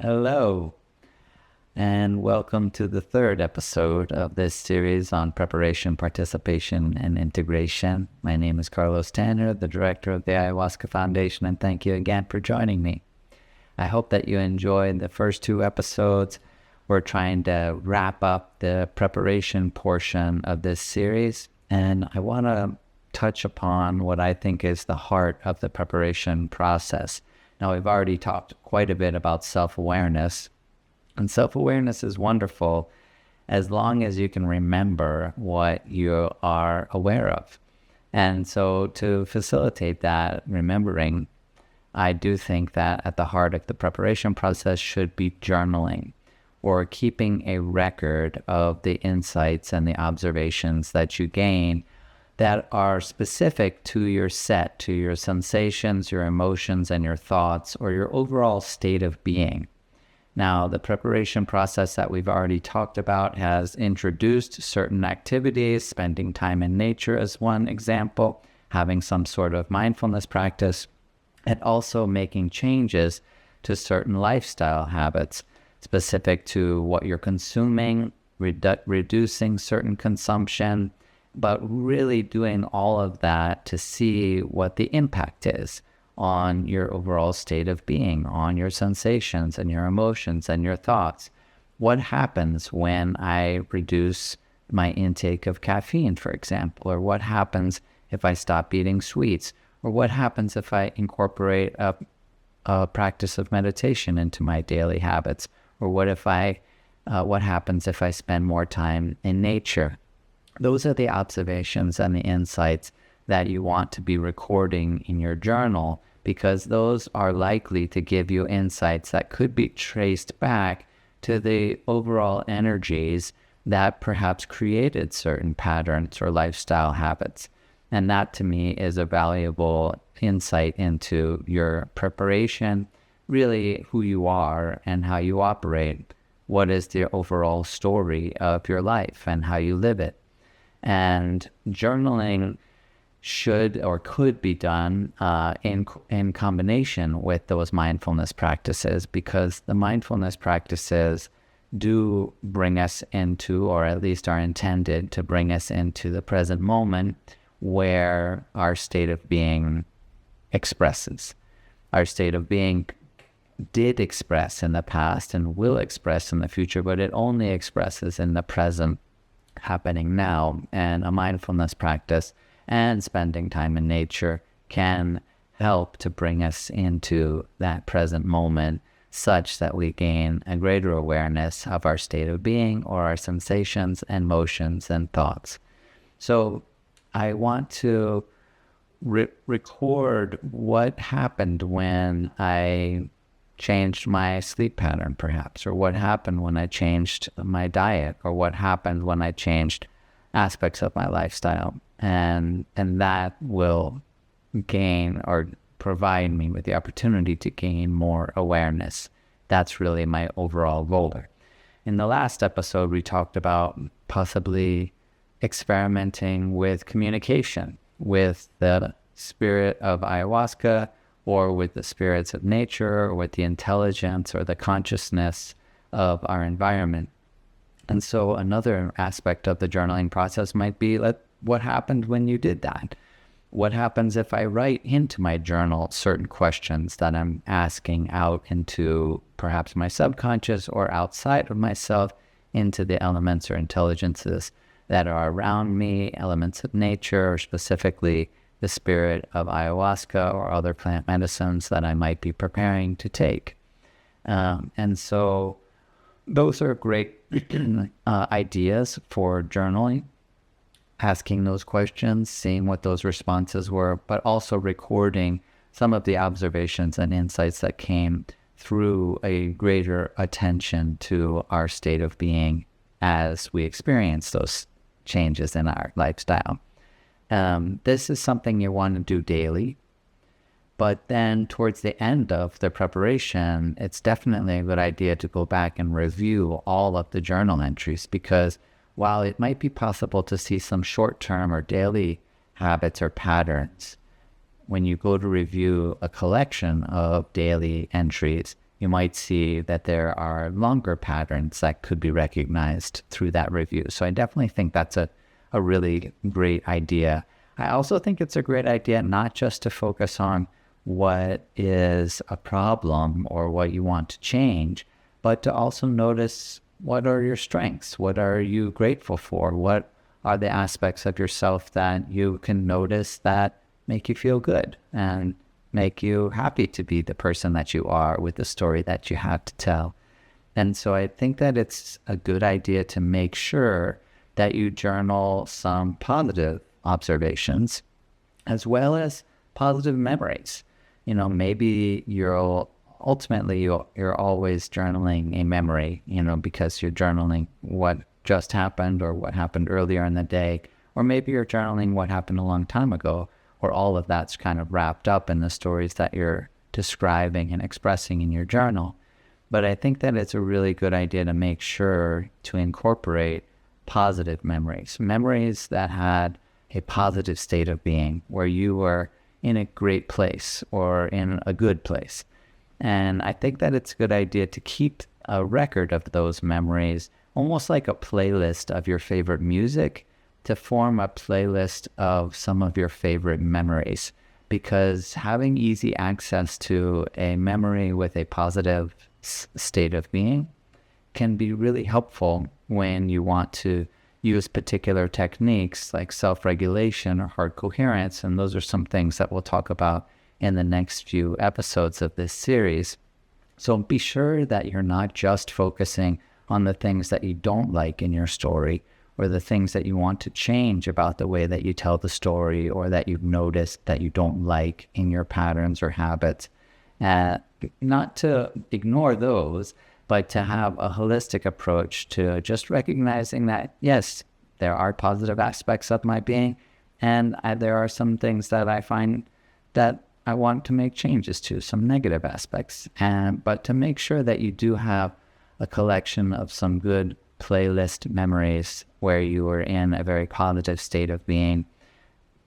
Hello, and welcome to the third episode of this series on preparation, participation, and integration. My name is Carlos Tanner, the director of the Ayahuasca Foundation, and thank you again for joining me. I hope that you enjoyed the first two episodes. We're trying to wrap up the preparation portion of this series, and I want to touch upon what I think is the heart of the preparation process. Now, we've already talked quite a bit about self-awareness, and self-awareness is wonderful as long as you can remember what you are aware of. And so to facilitate that remembering, I do think that at the heart of the preparation process should be journaling, or keeping a record of the insights and the observations that you gain that are specific to your set, to your sensations, your emotions, and your thoughts, or your overall state of being. Now, the preparation process that we've already talked about has introduced certain activities, spending time in nature as one example, having some sort of mindfulness practice, and also making changes to certain lifestyle habits specific to what you're consuming, reducing certain consumption, but really doing all of that to see what the impact is on your overall state of being, on your sensations and your emotions and your thoughts. What happens when I reduce my intake of caffeine, for example, or what happens if I stop eating sweets, or what happens if I incorporate a practice of meditation into my daily habits, or what happens if I spend more time in nature. Those are the observations and the insights that you want to be recording in your journal, because those are likely to give you insights that could be traced back to the overall energies that perhaps created certain patterns or lifestyle habits. And that to me is a valuable insight into your preparation, really who you are and how you operate. What is the overall story of your life and how you live it? And journaling should or could be done in combination with those mindfulness practices, because the mindfulness practices do bring us into, or at least are intended to bring us into, the present moment where our state of being expresses. Our state of being did express in the past and will express in the future, but it only expresses in the present, happening now. And a mindfulness practice and spending time in nature can help to bring us into that present moment, such that we gain a greater awareness of our state of being, or our sensations and emotions and thoughts. So I want to record what happened when I changed my sleep pattern, perhaps, or what happened when I changed my diet, or what happened when I changed aspects of my lifestyle. And that will gain, or provide me with the opportunity to gain more awareness. That's really my overall goal. In the last episode, we talked about possibly experimenting with communication with the spirit of ayahuasca, or with the spirits of nature, or with the intelligence or the consciousness of our environment. And so another aspect of the journaling process might be, what happened when you did that? What happens if I write into my journal certain questions that I'm asking out into perhaps my subconscious, or outside of myself into the elements or intelligences that are around me, elements of nature, or specifically the spirit of ayahuasca or other plant medicines that I might be preparing to take. And so those are great ideas for journaling, asking those questions, seeing what those responses were, but also recording some of the observations and insights that came through a greater attention to our state of being as we experience those changes in our lifestyle. This is something you want to do daily, but then towards the end of the preparation, it's definitely a good idea to go back and review all of the journal entries, because while it might be possible to see some short-term or daily habits or patterns, when you go to review a collection of daily entries, you might see that there are longer patterns that could be recognized through that review. So I definitely think that's a really great idea. I also think it's a great idea not just to focus on what is a problem or what you want to change, but to also notice what are your strengths, what are you grateful for, what are the aspects of yourself that you can notice that make you feel good and make you happy to be the person that you are with the story that you have to tell. And so I think that it's a good idea to make sure that you journal some positive observations as well as positive memories. Maybe you're always journaling a memory, because you're journaling what just happened or what happened earlier in the day, or maybe you're journaling what happened a long time ago, or all of that's kind of wrapped up in the stories that you're describing and expressing in your journal. But I think that it's a really good idea to make sure to incorporate positive memories that had a positive state of being, where you were in a great place or in a good place. And I think that it's a good idea to keep a record of those memories, almost like a playlist of your favorite music, to form a playlist of some of your favorite memories. Because having easy access to a memory with a positive state of being can be really helpful when you want to use particular techniques like self-regulation or heart coherence. And those are some things that we'll talk about in the next few episodes of this series. So be sure that you're not just focusing on the things that you don't like in your story, or the things that you want to change about the way that you tell the story, or that you've noticed that you don't like in your patterns or habits. Not to ignore those, but to have a holistic approach to just recognizing that, yes, there are positive aspects of my being, and there are some things that I find that I want to make changes to, some negative aspects. But to make sure that you do have a collection of some good playlist memories where you were in a very positive state of being,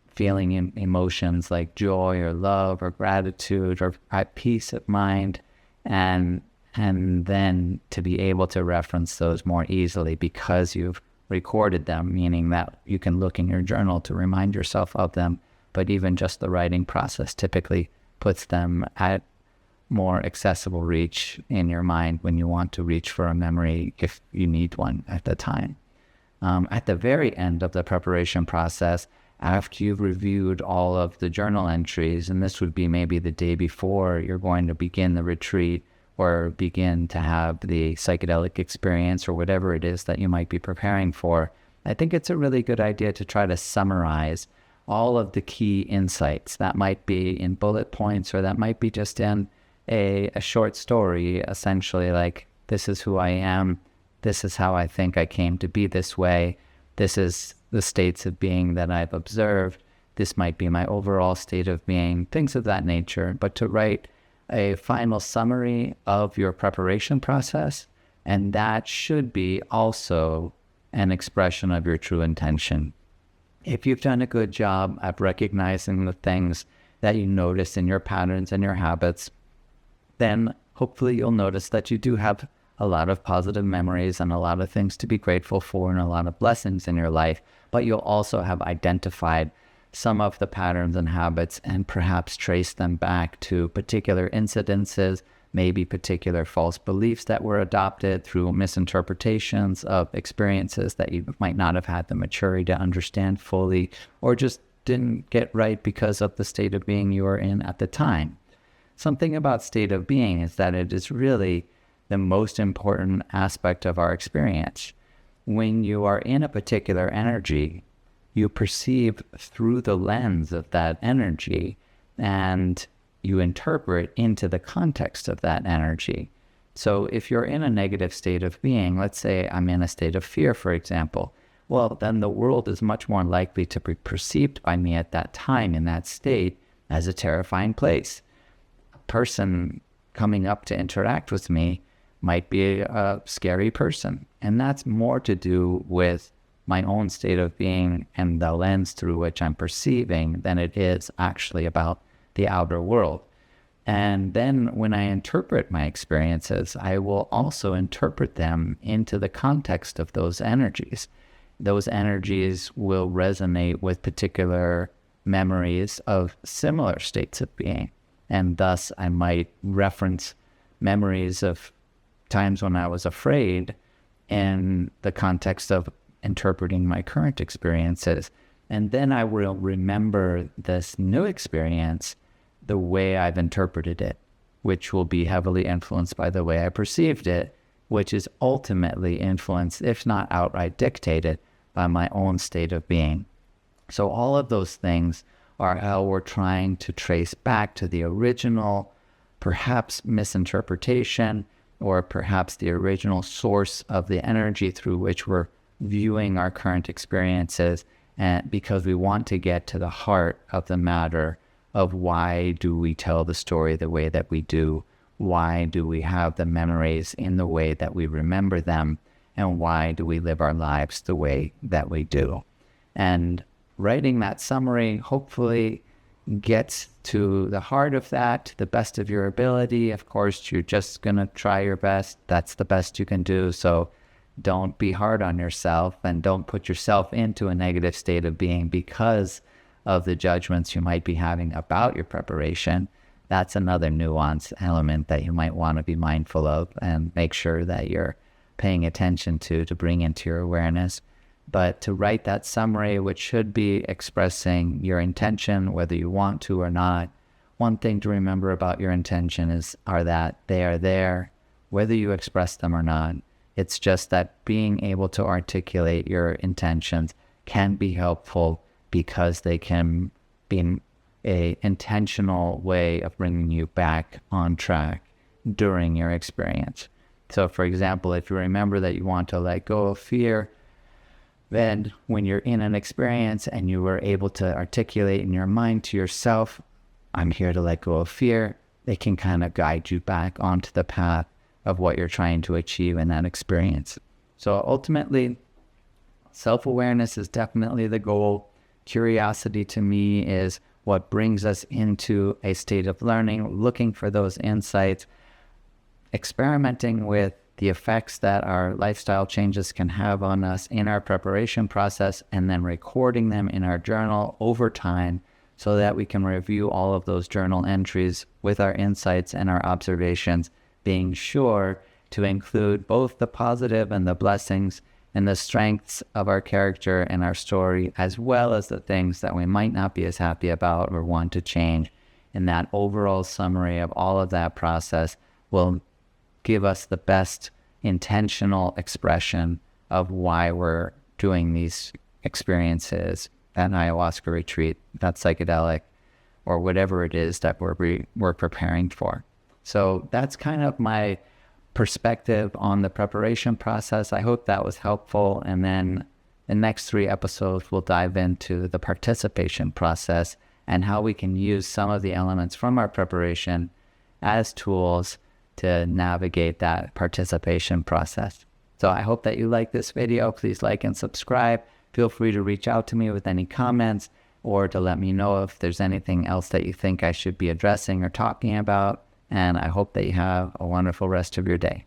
feeling emotions like joy or love or gratitude or peace of mind, and then to be able to reference those more easily because you've recorded them, meaning that you can look in your journal to remind yourself of them. But even just the writing process typically puts them at more accessible reach in your mind when you want to reach for a memory, if you need one at the time. At the very end of the preparation process, after you've reviewed all of the journal entries, and this would be maybe the day before you're going to begin the retreat or begin to have the psychedelic experience or whatever it is that you might be preparing for, I think it's a really good idea to try to summarize all of the key insights. That might be in bullet points, or that might be just in a short story, essentially like, this is who I am, this is how I think I came to be this way, this is the states of being that I've observed, this might be my overall state of being, things of that nature. But to write a final summary of your preparation process, and that should be also an expression of your true intention. If you've done a good job at recognizing the things that you notice in your patterns and your habits, then hopefully you'll notice that you do have a lot of positive memories and a lot of things to be grateful for and a lot of blessings in your life. But you'll also have identified some of the patterns and habits and perhaps trace them back to particular incidences, maybe particular false beliefs that were adopted through misinterpretations of experiences that you might not have had the maturity to understand fully, or just didn't get right because of the state of being you were in at the time. Something about state of being is that it is really the most important aspect of our experience. When you are in a particular energy, you perceive through the lens of that energy, and you interpret into the context of that energy. So if you're in a negative state of being, let's say I'm in a state of fear, for example, well, then the world is much more likely to be perceived by me at that time in that state as a terrifying place. A person coming up to interact with me might be a scary person. And that's more to do with my own state of being and the lens through which I'm perceiving than it is actually about the outer world. And then when I interpret my experiences, I will also interpret them into the context of those energies. Those energies will resonate with particular memories of similar states of being. And thus I might reference memories of times when I was afraid in the context of interpreting my current experiences. And then I will remember this new experience the way I've interpreted it, which will be heavily influenced by the way I perceived it, which is ultimately influenced, if not outright dictated, by my own state of being. So all of those things are how we're trying to trace back to the original, perhaps misinterpretation, or perhaps the original source of the energy through which we're viewing our current experiences, and because we want to get to the heart of the matter of why do we tell the story the way that we do, why do we have the memories in the way that we remember them, and why do we live our lives the way that we do. And writing that summary hopefully gets to the heart of that to the best of your ability. Of course, you're just going to try your best. That's the best you can do. So don't be hard on yourself and don't put yourself into a negative state of being because of the judgments you might be having about your preparation. That's another nuance element that you might want to be mindful of and make sure that you're paying attention to bring into your awareness. But to write that summary, which should be expressing your intention, whether you want to or not, one thing to remember about your intention is that they are there, whether you express them or not. It's just that being able to articulate your intentions can be helpful because they can be an intentional way of bringing you back on track during your experience. So for example, if you remember that you want to let go of fear, then when you're in an experience and you were able to articulate in your mind to yourself, I'm here to let go of fear, it can kind of guide you back onto the path of what you're trying to achieve in that experience. So ultimately, self-awareness is definitely the goal. Curiosity to me is what brings us into a state of learning, looking for those insights, experimenting with the effects that our lifestyle changes can have on us in our preparation process, and then recording them in our journal over time so that we can review all of those journal entries with our insights and our observations, being sure to include both the positive and the blessings and the strengths of our character and our story, as well as the things that we might not be as happy about or want to change. And that overall summary of all of that process will give us the best intentional expression of why we're doing these experiences at an ayahuasca retreat, that psychedelic, or whatever it is that we're preparing for. So that's kind of my perspective on the preparation process. I hope that was helpful. And then the next 3 episodes, we'll dive into the participation process and how we can use some of the elements from our preparation as tools to navigate that participation process. So I hope that you like this video. Please like and subscribe. Feel free to reach out to me with any comments or to let me know if there's anything else that you think I should be addressing or talking about. And I hope that you have a wonderful rest of your day.